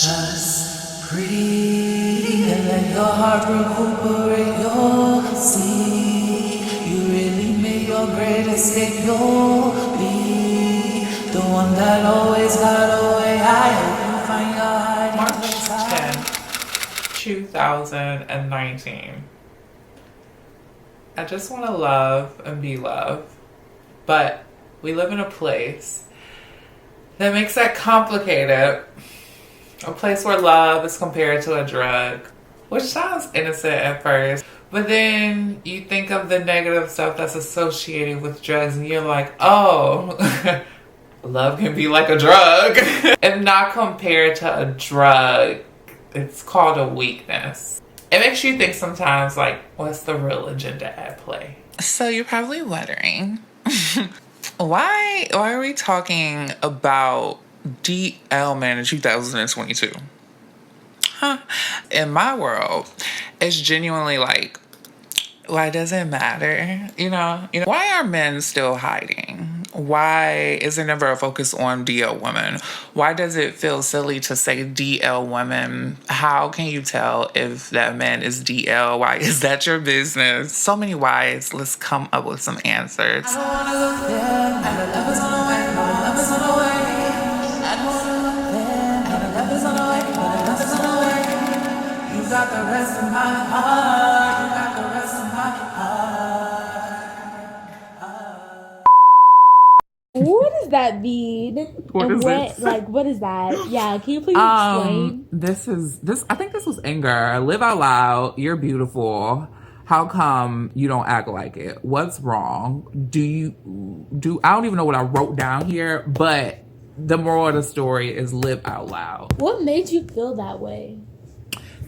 Just breathe and let your heart recuperate your sleep. You really made your great escape. You'll be the one that always got away. I hope you find your hiding place. March 10th, 2019. I just want to love and be loved, but we live in a place that makes that complicated. A place where love is compared to a drug, which sounds innocent at first, but then you think of the negative stuff that's associated with drugs and you're like, oh, love can be like a drug. And not compared to a drug. It's called a weakness. It makes you think sometimes, like, what's the real agenda at play? So you're probably wondering, why are we talking about DL man in 2022? In my world, it's genuinely like, why does it matter? You know, why are men still hiding? Why is there never a focus on DL women? Why does it feel silly to say DL women? How can you tell if that man is DL? Why is that your business? So many whys. Let's come up with some answers. I don't wanna look there, and the love is on the way, but the love is on the way. I don't wanna look there, and the love is on the way, but the love is on the way. You got the rest of my heart, you got the rest of my heart. What does that mean? What is this? Like, what is that? Yeah, can you please explain? I think this was anger. Live out loud. You're beautiful. How come you don't act like it? What's wrong? I don't even know what I wrote down here, but the moral of the story is live out loud. What made you feel that way?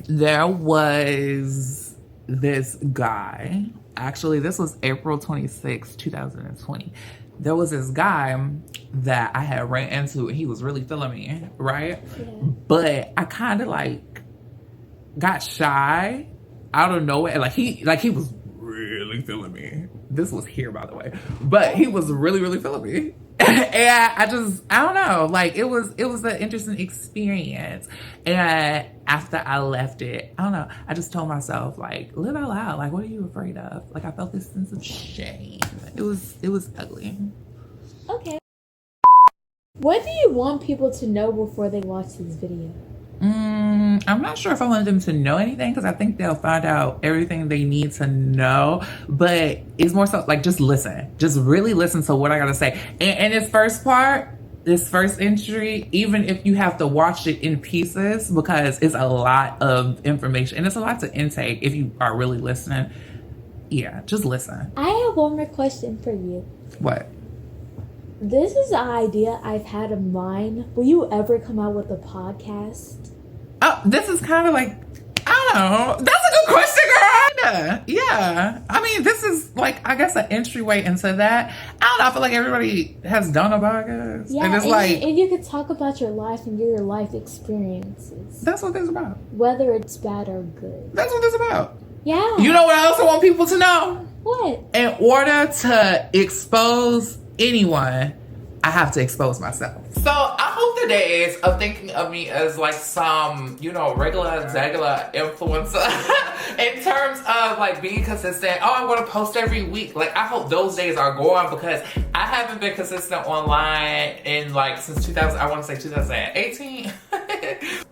There was this guy. Actually, this was April 26, 2020. There was this guy that I had ran into, and he was really feeling me, right? Yeah. But I kind of like got shy out of nowhere. Like he was really feeling me. This was here, by the way, but he was really, really feeling me. And I don't know. Like it was an interesting experience. And after I left it, I don't know. I just told myself, like, live out loud. Like, what are you afraid of? Like, I felt this sense of shame. It was ugly. Okay. What do you want people to know before they watch this video? I'm not sure if I want them to know anything because I think they'll find out everything they need to know. But it's more so like just listen. Just really listen to what I gotta say. And this first part, this first entry, even if you have to watch it in pieces because it's a lot of information and it's a lot to intake if you are really listening. Yeah, just listen. I have one more question for you. What? This is an idea I've had in mind. Will you ever come out with a podcast? Oh, this is kind of like, I don't know. That's a good question, girl. Yeah. I mean, this is like, I guess, an entryway into that. I don't know. I feel like everybody has done a podcast. Yeah, and it's like, and you could talk about your life and your life experiences. That's what this is about. Whether it's bad or good. That's what this is about. Yeah. You know what I also want people to know? What? In order to expose anyone, I have to expose myself. So I hope the days of thinking of me as like some, regular influencer in terms of like being consistent. Oh, I want to post every week. Like I hope those days are gone because I haven't been consistent online in like since 2018.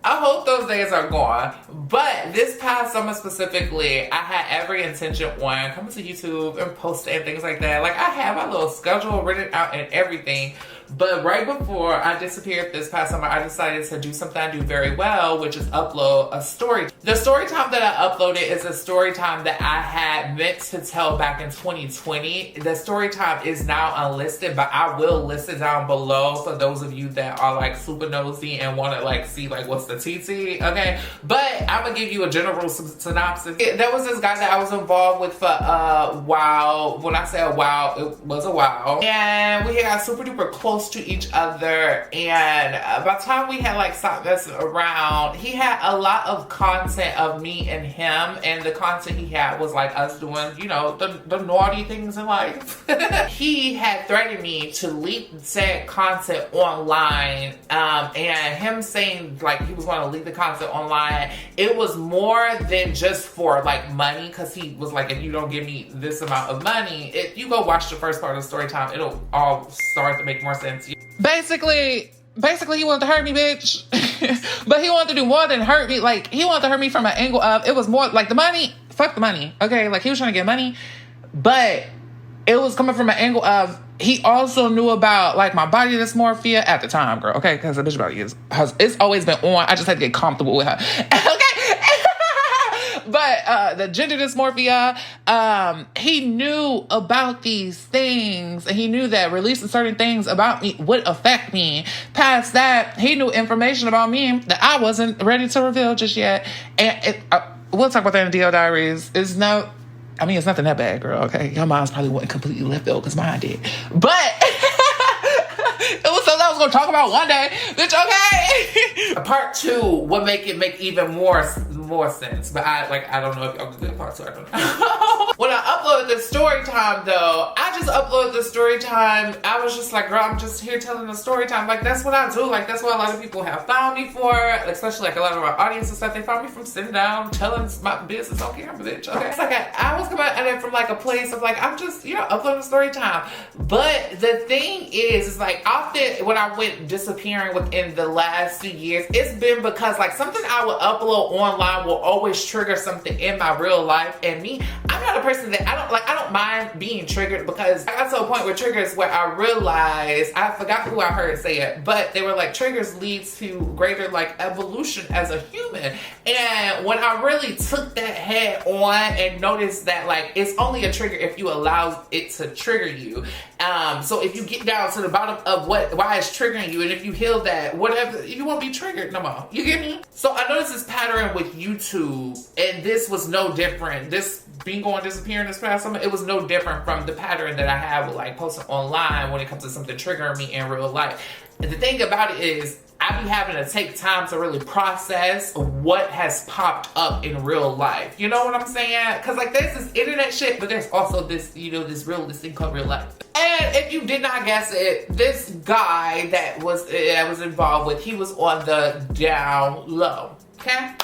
I hope those days are gone. But this past summer specifically, I had every intention on coming to YouTube and posting and things like that. Like I had my little schedule written out and everything. But right before I disappeared this past summer, I decided to do something I do very well, which is upload a story. The story time that I uploaded is a story time that I had meant to tell back in 2020. The story time is now unlisted, but I will list it down below for those of you that are like super nosy and want to like see like what's the TT, okay? But I'm gonna give you a general synopsis. There was this guy that I was involved with for a while. When I say a while, it was a while. And we got super duper close close to each other, and by the time we had like stopped messing around, he had a lot of content of me and him, and the content he had was like us doing, you know, the naughty things in life. He had threatened me to leak said content online, and him saying like he was going to leak the content online, it was more than just for like money, because he was like, if you don't give me this amount of money, if you go watch the first part of the story time, it'll all start to make more sense. Basically he wanted to hurt me, bitch. But he wanted to do more than hurt me. Like, he wanted to hurt me from an angle of, it was more like the money, fuck the money, okay? Like, he was trying to get money, but it was coming from an angle of, he also knew about like my body dysmorphia at the time, girl, okay? Because the bitch body it's always been on. I just had to get comfortable with her, okay? But the gender dysmorphia, he knew about these things, and he knew that releasing certain things about me would affect me. Past that, he knew information about me that I wasn't ready to reveal just yet. And we'll talk about that in DL Diaries. It's nothing that bad, girl, okay? Your mom's probably wasn't completely left though, because mine did. But it was something I was going to talk about one day, bitch, okay? Part 2 would make it make even more sense, but I don't know if y'all can do part 2, I don't know. When I uploaded the story time though, I just uploaded the story time. I was just like, girl, I'm just here telling the story time. Like, that's what I do. Like, that's what a lot of people have found me for, especially like a lot of our audience and stuff. They found me from sitting down, telling my business on camera, bitch, okay? It's like I was coming at it from like a place of like, I'm just, uploading story time. But the thing is like, often when I went disappearing within the last 2 years, it's been because like something I would upload online will always trigger something in my real life. And me, I'm not a person that I don't mind being triggered, because I got to a point where triggers where I realized, I forgot who I heard say it, but they were like, triggers leads to greater like evolution as a human. And when I really took that head on and noticed that like it's only a trigger if you allow it to trigger you. So if you get down to the bottom of why it's triggering you, and if you heal that, whatever, you won't be triggered no more. You get me? So I noticed this pattern with YouTube, and this was no different. This being going disappearing this past summer, it was no different from the pattern that I have with like posting online when it comes to something triggering me in real life. And the thing about it is, I be having to take time to really process what has popped up in real life. You know what I'm saying? Because like there's this internet shit, but there's also this, this thing called real life. And if you did not guess it, this guy that was involved with, he was on the down low, okay?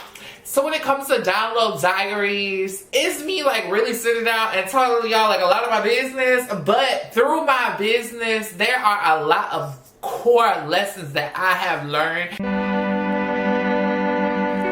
So when it comes to DL Diaries, it's me like really sitting down and telling y'all like a lot of my business, but through my business, there are a lot of core lessons that I have learned.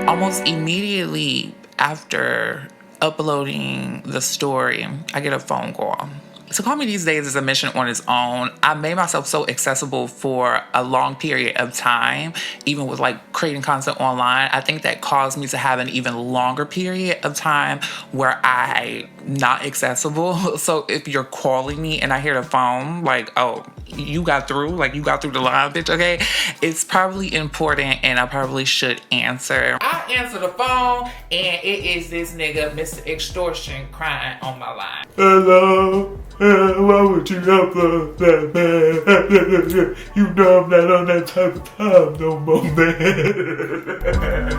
Almost immediately after uploading the story, I get a phone call. To call me these days is a mission on its own. I made myself so accessible for a long period of time, even with like creating content online. I think that caused me to have an even longer period of time where I'm not accessible. So if you're calling me and I hear the phone, like, oh, you got through the line, bitch, okay? It's probably important and I probably should answer. I answer the phone and it is this nigga, Mr. Extortion, crying on my line. Hello? Why would you upload that, man? You know I'm not on that type of time no more, man.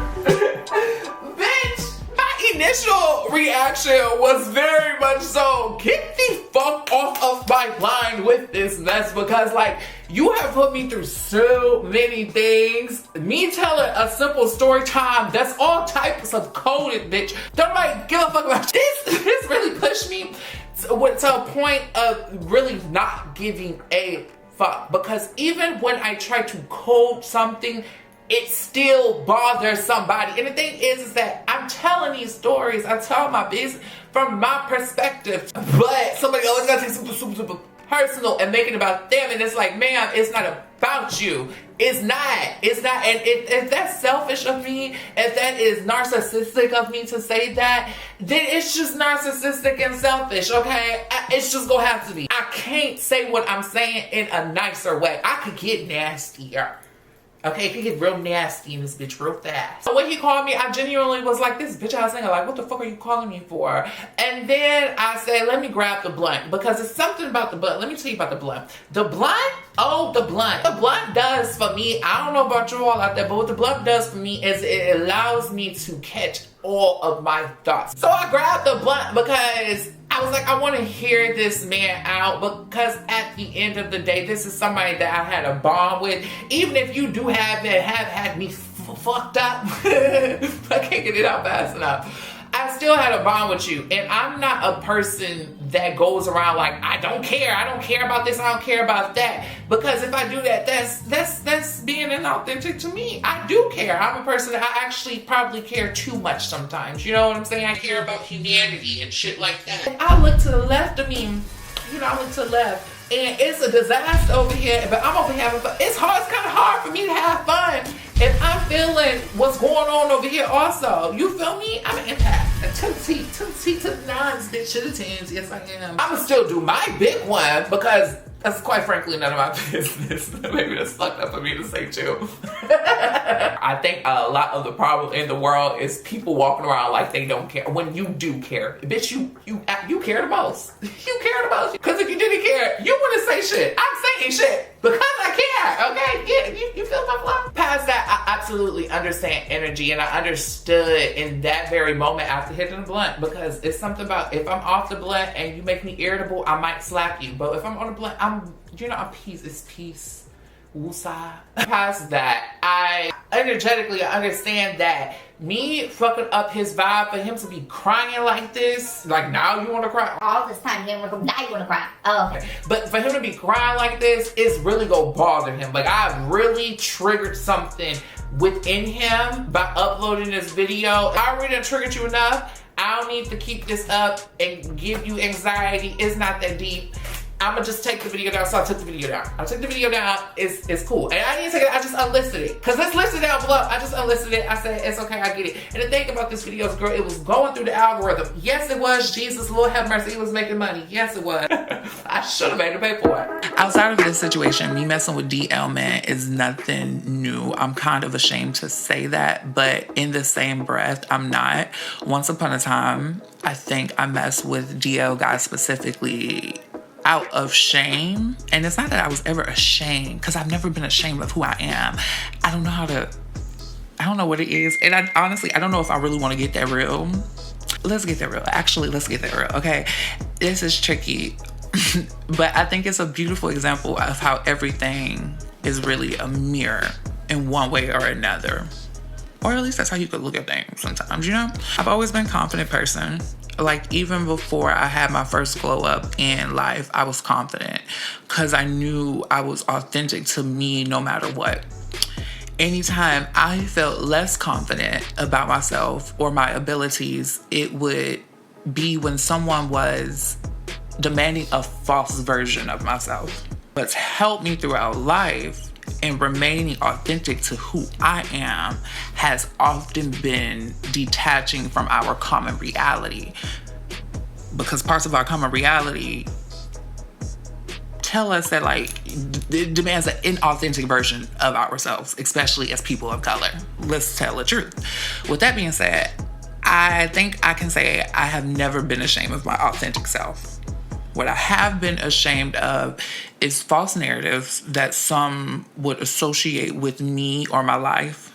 Bitch, my initial reaction was very much so, get the fuck off of my line with this mess, because like, you have put me through so many things. Me telling a simple story time, that's all types of coded, bitch. Don't nobody give a fuck about this. This really pushed me to a point of really not giving a fuck, because even when I try to code something, it still bothers somebody. And the thing is that I'm telling these stories, I tell my business from my perspective, but somebody always gotta take super personal and make it about them. And it's like, ma'am, it's not about you. It's not. And if that's selfish of me, if that is narcissistic of me to say that, then it's just narcissistic and selfish, okay? It's just gonna have to be. I can't say what I'm saying in a nicer way. I could get nastier. Okay, it can get real nasty in this bitch real fast. So when he called me, I genuinely was like, this bitch ass nigga, like, what the fuck are you calling me for? And then I said, let me grab the blunt, because it's something about the blunt. Let me tell you about the blunt. The blunt, oh, the blunt. The blunt does for me, I don't know about you all out there, but what the blunt does for me is it allows me to catch all of my thoughts. So I grabbed the blunt because I was like, I want to hear this man out, because at the end of the day, this is somebody that I had a bond with. Even if you do have had me fucked up, I can't get it out fast enough. I still had a bond with you, and I'm not a person that goes around like, I don't care about this, I don't care about that, because if I do that, that's being inauthentic to me. I do care. I'm a person that I actually probably care too much sometimes, you know what I'm saying? I care about humanity and shit like that. And I look to the left of me, you know, I look to the left, and it's a disaster over here, but I'm over here having fun. It's kind of hard for me to have fun if I'm feeling what's going on over here also. You feel me? I'm an empath. To the nines, bitch, to the tens. Yes, I am. I'ma still do my big one, because that's quite frankly none of my business. Maybe that's fucked up for me to say too. I think a lot of the problem in the world is people walking around like they don't care when you do care. Bitch, you care the most. You care the most. Because if you didn't care, you wouldn't say shit. I'm saying shit because I care. Okay, yeah, you feel my flow. Past that, I absolutely understand energy, and I understood in that very moment after hitting the blunt, because it's something about if I'm off the blunt and you make me irritable, I might slap you. But if I'm on the blunt, I'm peace. It's peace. Woosah. Past that, I energetically understand that me fucking up his vibe for him to be crying like this, like now you want to cry? All this time you want to now you want to cry. Oh, okay. But for him to be crying like this, it's really gonna bother him. Like I really triggered something within him by uploading this video. I already done triggered you enough. I don't need to keep this up and give you anxiety. It's not that deep. I'ma just take the video down. So I took the video down. It's cool. And I didn't take it, I just unlisted it. Because it's listed down below. I just unlisted it. I said, it's okay, I get it. And the thing about this video is, girl, it was going through the algorithm. Yes, it was. Jesus, Lord have mercy, he was making money. Yes, it was. I should have made him pay for it. Outside of this situation, me messing with DL, man, is nothing new. I'm kind of ashamed to say that, but in the same breath, I'm not. Once upon a time, I think I messed with DL guys specifically out of shame. And it's not that I was ever ashamed, because I've never been ashamed of who I am. I don't know what it is. And I honestly, I don't know if I really want to get that real. Let's get that real. Actually, let's get that real, okay? This is tricky, but I think it's a beautiful example of how everything is really a mirror in one way or another. Or at least that's how you could look at things sometimes, you know? I've always been a confident person. Like even before I had my first glow up in life, I was confident because I knew I was authentic to me no matter what. Anytime I felt less confident about myself or my abilities, it would be when someone was demanding a false version of myself. What's helped me throughout life and remaining authentic to who I am has often been detaching from our common reality, because parts of our common reality tell us that like it demands an inauthentic version of ourselves, especially as people of color. Let's tell the truth. With that being said, I think I can say I have never been ashamed of my authentic self. What I have been ashamed of is false narratives that some would associate with me or my life.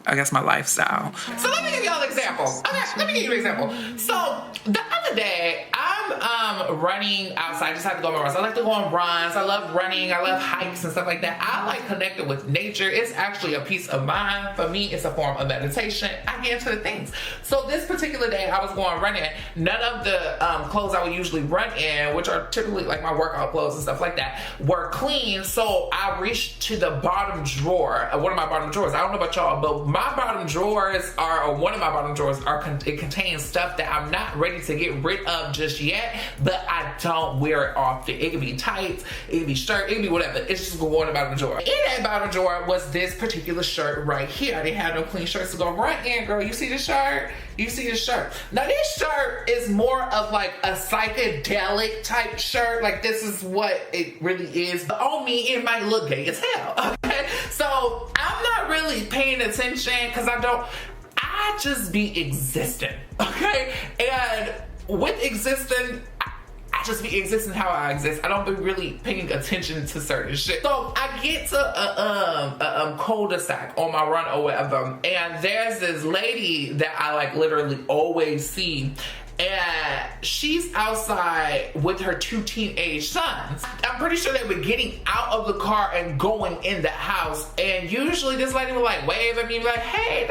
I guess my lifestyle. So let me give y'all an example. Okay, let me give you an example. So the other day, I'm running outside. I just have to go on runs. I like to go on runs. I love running. I love hikes and stuff like that. I like connecting with nature. It's actually a peace of mind. For me, it's a form of meditation. I get into the things. So this particular day, I was going running. None of the clothes I would usually run in, which are typically like my workout clothes and stuff like that, were clean. So I reached to the bottom drawer, one of my bottom drawers. I don't know about y'all, but my bottom drawers or one of my bottom drawers it contains stuff that I'm not ready to get rid of just yet, but I don't wear it often. It could be tights, it could be shirt, it could be whatever. It's just going in the bottom drawer. In that bottom drawer was this particular shirt right here. I didn't have no clean shirts to go right in, girl. You see this shirt? You see this shirt? Now this shirt is more of like a psychedelic type shirt. Like this is what it really is. But on me, it might look gay as hell. Okay? So I'm really paying attention because I just be existing, okay? And with existing, I just be existing how I exist. I don't be really paying attention to certain shit. So I get to a cul-de-sac on my run or whatever, and there's this lady that I like literally always see. And she's outside with her 2 teenage sons. I'm pretty sure they were getting out of the car and going in the house. And usually this lady would like wave at me and be like, hey,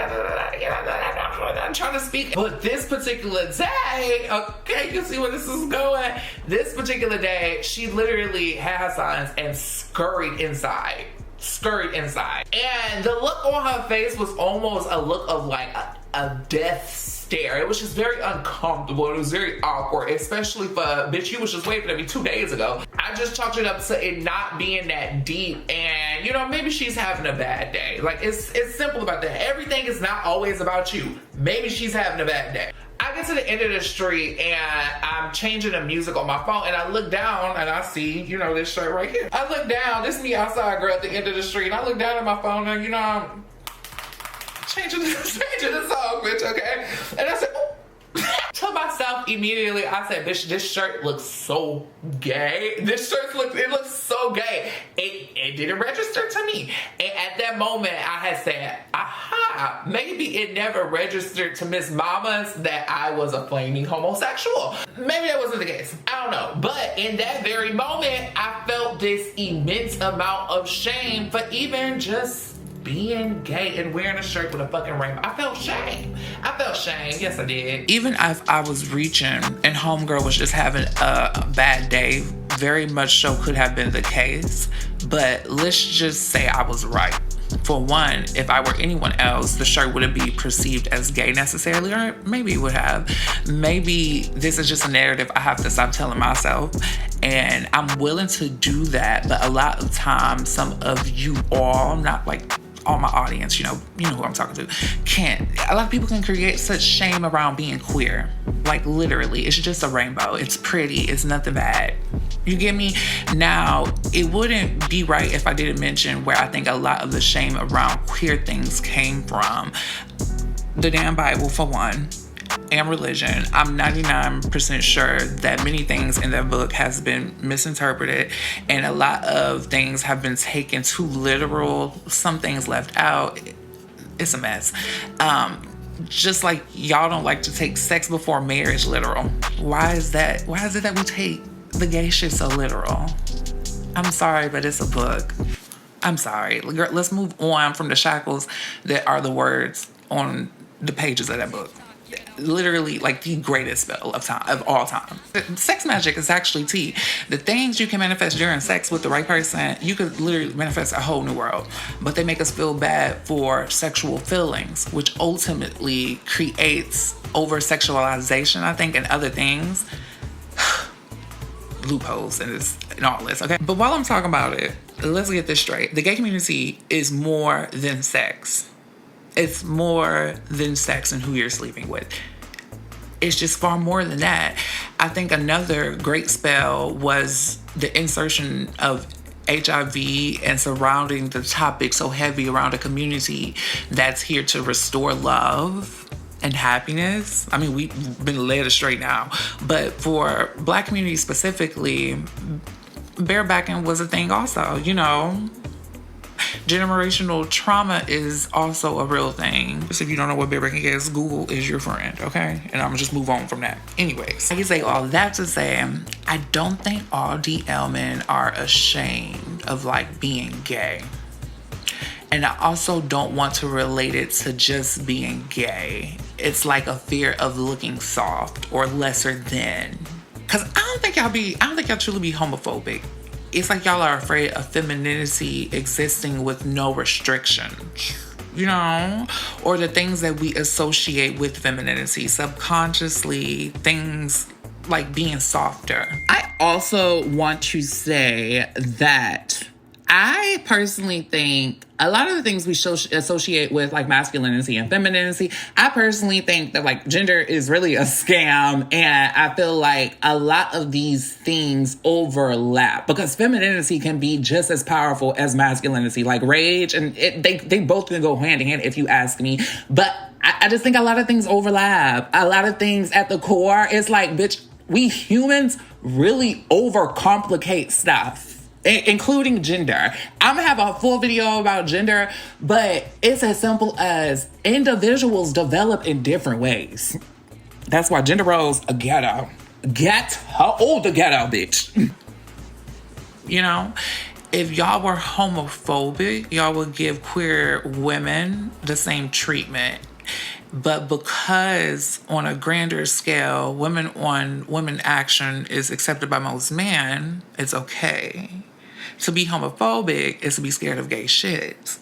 I'm trying to speak. But this particular day, okay, you see where this is going? This particular day, she literally had her sons and scurried inside. And the look on her face was almost a look of like a death stare. It was just very uncomfortable. It was very awkward, especially for, bitch, you was just waving at me 2 days ago. I just chalked it up to it not being that deep, and you know, maybe she's having a bad day. Like, it's simple about that. Everything is not always about you. Maybe she's having a bad day. I get to the end of the street and I'm changing the music on my phone, and I look down and I see, you know, this shirt right here. I look down, this me outside girl at the end of the street, and I look down at my phone and, you know, I'm changing the song, bitch, okay? And I said, oh. To myself immediately, I said, bitch, this shirt looks so gay. It looks so gay. It didn't register to me. And at that moment, I had said, aha, maybe it never registered to Miss Mamas that I was a flaming homosexual. Maybe that wasn't the case. I don't know. But in that very moment, I felt this immense amount of shame for even just being gay and wearing a shirt with a fucking rainbow. I felt shame. Yes, I did. Even if I was reaching and homegirl was just having a bad day, very much so could have been the case. But let's just say I was right. For one, if I were anyone else, the shirt wouldn't be perceived as gay necessarily, or maybe it would have. Maybe this is just a narrative I have to stop telling myself, and I'm willing to do that. But a lot of times, some of you all, not like all my audience, you know who I'm talking to, can't. A lot of people can create such shame around being queer. Like literally, it's just a rainbow. It's pretty. It's nothing bad. You get me? Now, it wouldn't be right if I didn't mention where I think a lot of the shame around queer things came from. The damn Bible, for one, and religion. I'm 99% sure that many things in that book has been misinterpreted, and a lot of things have been taken too literal. Some things left out. It's a mess. Just like y'all don't like to take sex before marriage literal. Why is that? Why is it that we take the gay shit so literal? I'm sorry, but it's a book. I'm sorry. Let's move on from the shackles that are the words on the pages of that book. Literally like the greatest spell of all time. Sex magic is actually tea. The things you can manifest during sex with the right person, you could literally manifest a whole new world. But they make us feel bad for sexual feelings, which ultimately creates over-sexualization, I think, and other things. Loopholes and all this, okay? But while I'm talking about it, let's get this straight. The gay community is more than sex. It's more than sex and who you're sleeping with. It's just far more than that. I think another great spell was the insertion of HIV and surrounding the topic so heavy around a community that's here to restore love and happiness. I mean, we've been led astray now. But for Black community specifically, barebacking was a thing also, you know. Generational trauma is also a real thing. So if you don't know what barebacking is, Google is your friend, okay? And I'm gonna just move on from that. Anyways, I can say all that to say, I don't think all DL men are ashamed of like being gay. And I also don't want to relate it to just being gay. It's like a fear of looking soft or lesser than. Cause I don't think y'all truly be homophobic. It's like y'all are afraid of femininity existing with no restrictions, you know? Or the things that we associate with femininity, subconsciously, things like being softer. I also want to say that I personally think a lot of the things we associate with like masculinity and femininity, I personally think that like gender is really a scam. And I feel like a lot of these things overlap because femininity can be just as powerful as masculinity, like rage. And they both can go hand in hand if you ask me. But I just think a lot of things overlap. A lot of things at the core, it's like, bitch, we humans really overcomplicate stuff. Including gender. I'm gonna have a full video about gender, but it's as simple as individuals develop in different ways. That's why gender roles are ghetto. The ghetto, bitch. You know, if y'all were homophobic, y'all would give queer women the same treatment. But because on a grander scale, women action is accepted by most men, it's okay. To be homophobic is to be scared of gay shit.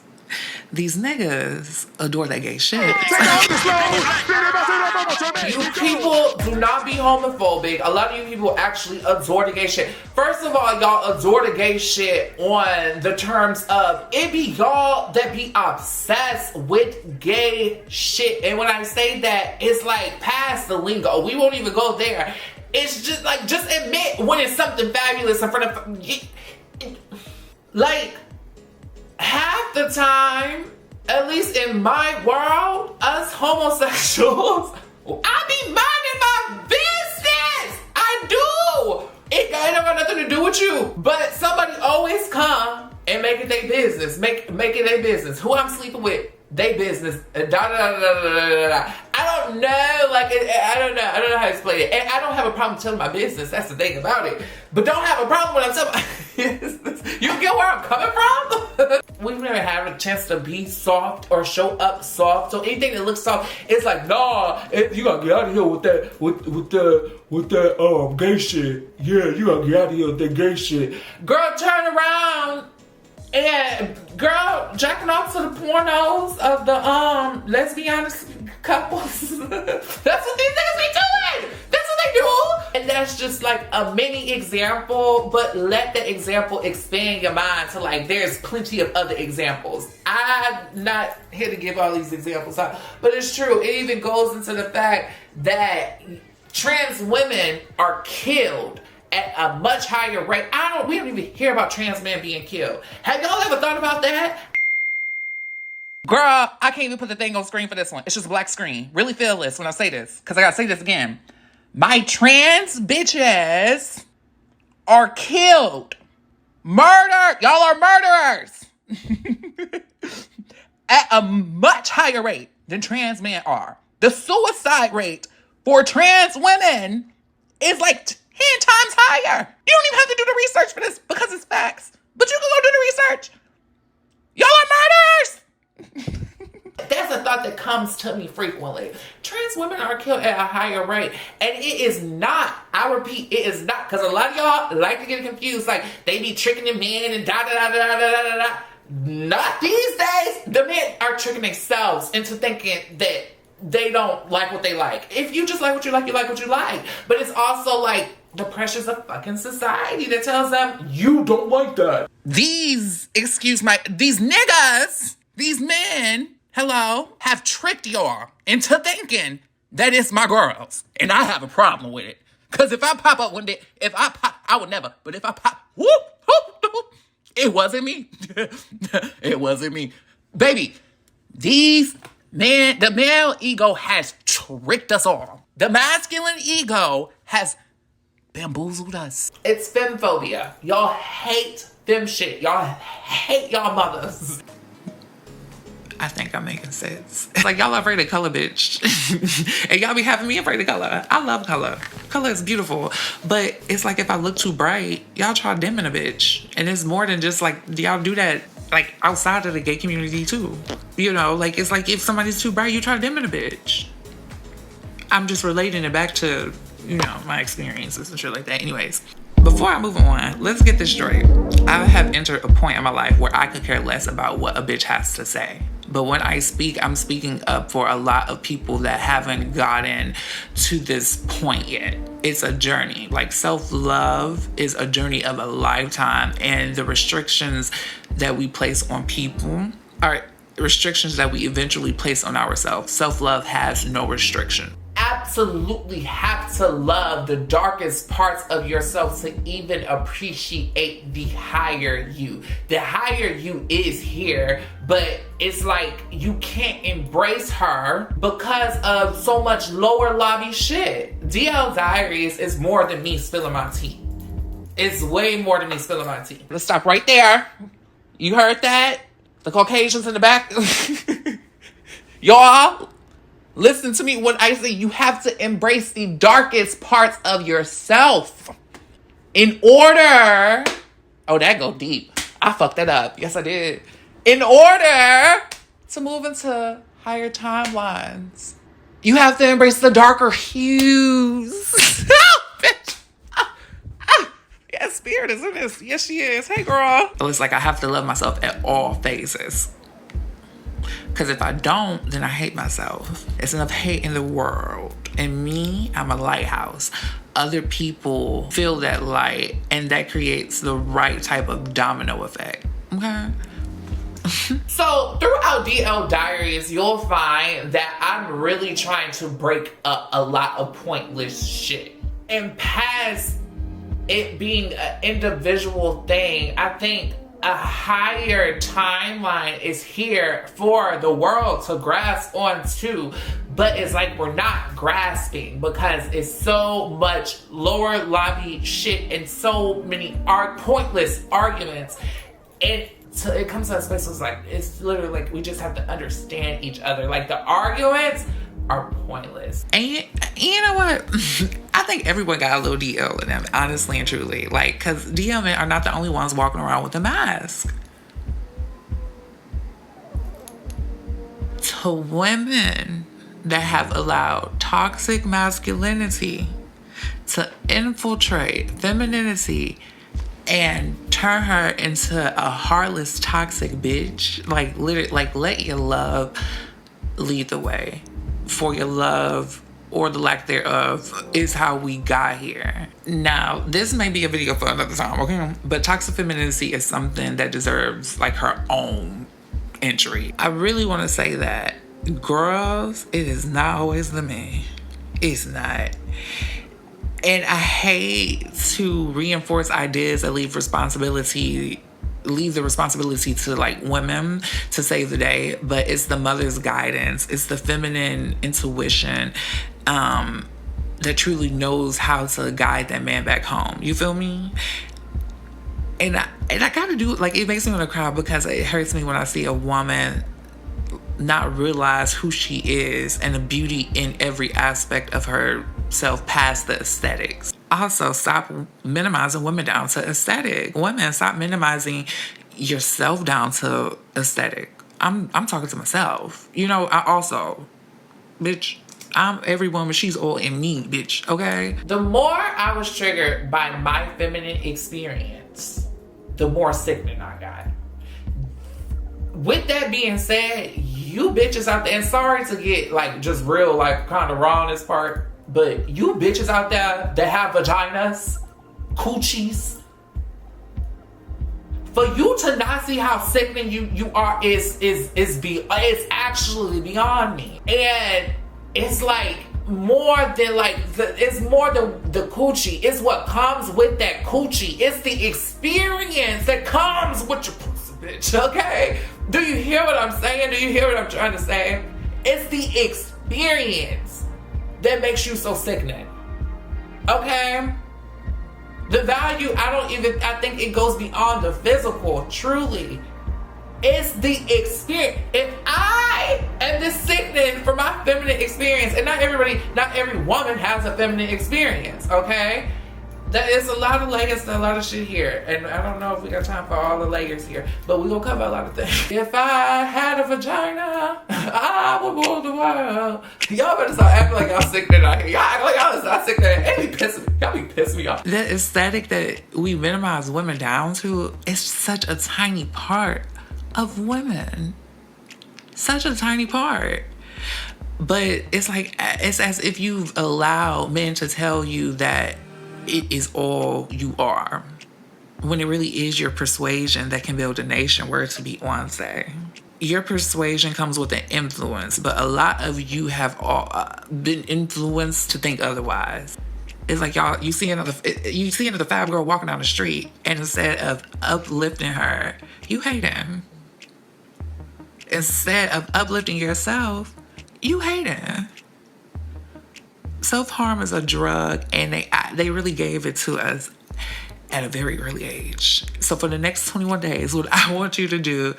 These niggas adore that gay shit. You people do not be homophobic. A lot of you people actually adore the gay shit. First of all, y'all adore the gay shit on the terms of it be y'all that be obsessed with gay shit. And when I say that, it's like past the lingo. We won't even go there. It's just like, just admit when it's something fabulous in front of... Like, half the time, at least in my world, us homosexuals, I be minding my business. I do. It don't got nothing to do with you. But somebody always come and make it their business. Make it their business. Who I'm sleeping with, they business. I don't know. Like, I don't know. I don't know how to explain it. And I don't have a problem telling my business. That's the thing about it. But don't have a problem when I'm telling my business. You get where I'm coming from? We've never had a chance to be soft or show up soft. So anything that looks soft, it's like, nah, you gotta get out of here with that gay shit. Yeah, you gotta get out of here with that gay shit. Girl, turn around. And girl, jacking off to the pornos of the let's be honest couples. That's what these niggas be doing. That's what they do. And that's just like a mini example, but let the example expand your mind to like there's plenty of other examples. I'm not here to give all these examples out, but it's true. It even goes into the fact that trans women are killed at a much higher rate. We don't even hear about trans men being killed. Have y'all ever thought about that? Girl, I can't even put the thing on screen for this one. It's just a black screen. Really feel this when I say this, because I gotta say this again. My trans bitches are killed. Murdered. Y'all are murderers. At a much higher rate than trans men are. The suicide rate for trans women is like 10 times higher. You don't even have to do the research for this because it's facts. But you can go do the research. Y'all are murderers. That's a thought that comes to me frequently. Trans women are killed at a higher rate. And it is not, I repeat, it is not. Because a lot of y'all like to get confused. Like, they be tricking the men and da-da-da-da-da-da-da-da. Not these days. The men are tricking themselves into thinking that they don't like what they like. If you just like what you like, you like what you like. But it's also like the pressures of fucking society that tells them, you don't like that. These niggas, these men, hello, have tricked y'all into thinking that it's my girls. And I have a problem with it. Because if I pop up one day, I would never. But if I pop, whoop, whoop, whoop, it wasn't me. It wasn't me. Baby, the male ego has tricked us all. The masculine ego has bamboozled us. It's femphobia. Y'all hate fem shit. Y'all hate y'all mothers. I think I'm making sense. It's like y'all are afraid of color, bitch. And y'all be having me afraid of color. I love color. Color is beautiful. But it's like if I look too bright, y'all try dimming a bitch. And it's more than just like, y'all do that like outside of the gay community too. You know, like it's like if somebody's too bright, you try dimming a bitch. I'm just relating it back to, you know, my experiences and shit like that. Anyways, before I move on, let's get this straight. I have entered a point in my life where I could care less about what a bitch has to say. But when I speak, I'm speaking up for a lot of people that haven't gotten to this point yet. It's a journey. Like, self-love is a journey of a lifetime, and the restrictions that we place on people are restrictions that we eventually place on ourselves. Self-love has no restriction. Absolutely have to love the darkest parts of yourself to even appreciate the higher you. The higher you is here, but it's like you can't embrace her because of so much lower lobby shit. DL Diaries is more than me spilling my tea. It's way more than me spilling my tea. Let's stop right there. You heard that? The Caucasians in the back. Y'all, listen to me when I say you have to embrace the darkest parts of yourself in order. Oh, that go deep. I fucked that up. Yes, I did. In order to move into higher timelines, you have to embrace the darker hues. Bitch. Yeah, Spirit is in this. Yes, she is. Hey, girl. It's like I have to love myself at all phases. Because if I don't, then I hate myself. There's enough hate in the world. And me, I'm a lighthouse. Other people feel that light, and that creates the right type of domino effect. Okay? So throughout DL Diaries, you'll find that I'm really trying to break up a lot of pointless shit. And past it being an individual thing, I think a higher timeline is here for the world to grasp onto, but it's like we're not grasping because it's so much lower lobby shit and so many pointless arguments. And so it comes to a space where it's like, it's literally like we just have to understand each other. Like, the arguments are pointless. And you know what? I think everyone got a little DL in them, honestly and truly. Like, because DL men are not the only ones walking around with a mask. To women that have allowed toxic masculinity to infiltrate femininity and turn her into a heartless, toxic bitch, like, literally, like, let your love lead the way. For your love, or the lack thereof, is how we got here. Now, this may be a video for another time, okay? But toxic femininity is something that deserves, like, her own entry. I really want to say that, girls, it is not always the men. It's not. And I hate to reinforce ideas that leave the responsibility to, like, women to save the day, but it's the mother's guidance, it's the feminine intuition that truly knows how to guide that man back home. You feel me? And I gotta do it. Like, it makes me want to cry because it hurts me when I see a woman not realize who she is and the beauty in every aspect of herself past the aesthetics. Also, stop minimizing women down to aesthetic. Women, stop minimizing yourself down to aesthetic. I'm talking to myself. You know, I also, bitch, I'm every woman, she's all in me, bitch, okay? The more I was triggered by my feminine experience, the more sickening I got. With that being said, you bitches out there, and sorry to get, like, just real, like, kind of raw on this part, but you bitches out there that have vaginas, coochies, for you to not see how sickening you are is actually beyond me. And it's like more than it's more than the coochie. It's what comes with that coochie. It's the experience that comes with your pussy, bitch. Okay? Do you hear what I'm saying? Do you hear what I'm trying to say? It's the experience that makes you so sickening. Okay? The value, I think it goes beyond the physical, truly. It's the experience. If I am this sickening for my feminine experience, and not every woman has a feminine experience, okay? There is a lot of layers to a lot of shit here. And I don't know if we got time for all the layers here, but we're gonna cover a lot of things. If I had a vagina, I would rule the world. Y'all better start acting like y'all sickening out here. Y'all act like y'all is not sickening. And y'all be pissing me off. The aesthetic that we minimize women down to is such a tiny part of women. Such a tiny part. But it's like, it's as if you've allowed men to tell you that it is all you are, when it really is your persuasion that can build a nation, were it to be Onse. Your persuasion comes with an influence, but a lot of you have all been influenced to think otherwise. It's like, y'all, you see another fab girl walking down the street, and instead of uplifting her, you hate him. Instead of uplifting yourself, you hate him. Self-harm is a drug, and they really gave it to us at a very early age. So for the next 21 days, what I want you to do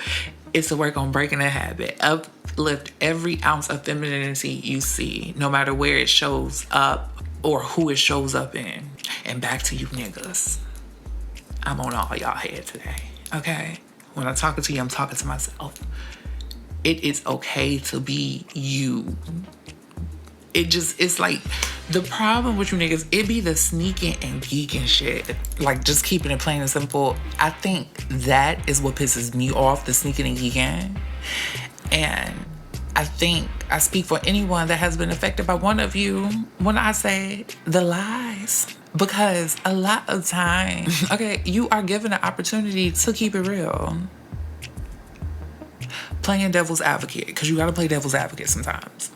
is to work on breaking a habit. Uplift every ounce of femininity you see, no matter where it shows up or who it shows up in. And back to you niggas. I'm on all y'all head today, okay? When I'm talking to you, I'm talking to myself. It is okay to be you. It's like, the problem with you niggas, it be the sneaking and geeking shit. Like, just keeping it plain and simple. I think that is what pisses me off, the sneaking and geeking. And I think I speak for anyone that has been affected by one of you when I say the lies. Because a lot of times, okay, you are given an opportunity to keep it real. Playing devil's advocate, because you gotta play devil's advocate sometimes.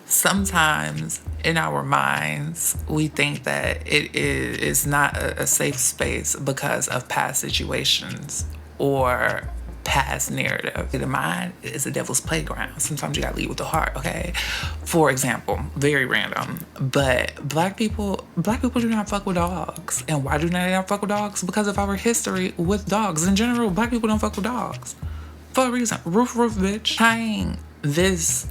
Sometimes in our minds, we think that it is not a safe space because of past situations or past narrative. The mind is a devil's playground. Sometimes you gotta lead with the heart, okay? For example, very random, but black people do not fuck with dogs. And why do they not fuck with dogs? Because of our history with dogs. In general, black people don't fuck with dogs. For a reason. Roof, bitch. Tying this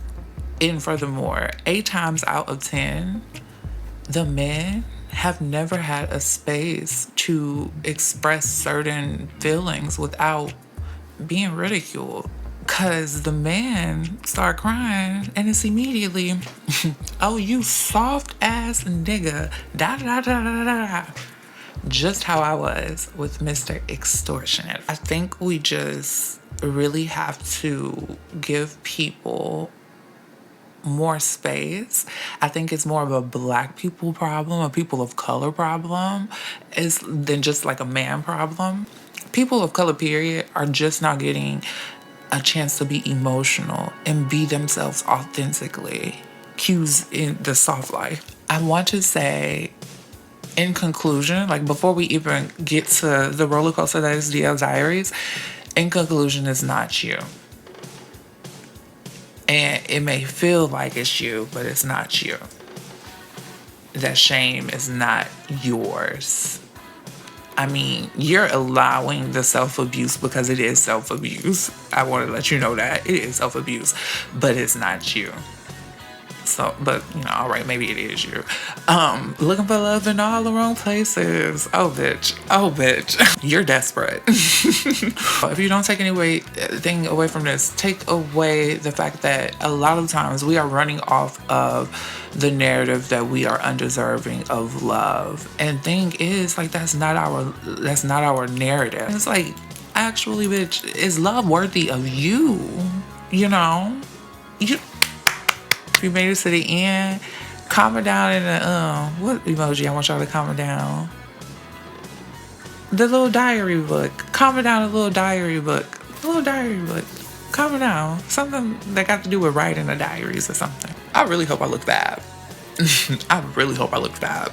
in furthermore, 8 times out of 10, the men have never had a space to express certain feelings without being ridiculed. Cause the man start crying and it's immediately, oh, you soft ass nigga, da da da da da. Just how I was with Mr. Extortionate. I think we just really have to give people more space. I think it's more of a black people problem, a people of color problem, than just like a man problem. People of color, period, are just not getting a chance to be emotional and be themselves authentically. Cues in the soft life. I want to say, in conclusion, like before we even get to the roller coaster that is DL Diaries, in conclusion, it's not you. And it may feel like it's you, but it's not you. That shame is not yours. I mean, you're allowing the self-abuse because it is self-abuse. I want to let you know that. It is self-abuse, but it's not you. So, but, you know, all right, maybe it is you. Looking for love in all the wrong places. Oh, bitch. Oh, bitch. You're desperate. If you don't take anything away from this, take away the fact that a lot of times we are running off of the narrative that we are undeserving of love. And thing is, like, that's not our narrative. It's like, actually, bitch, is love worthy of you? You know? If you made it to the end, comment down in the, what emoji I want y'all to comment down? The little diary book. Comment down the little diary book. The little diary book. Comment down. Something that got to do with writing the diaries or something. I really hope I look bad. I really hope I look bad.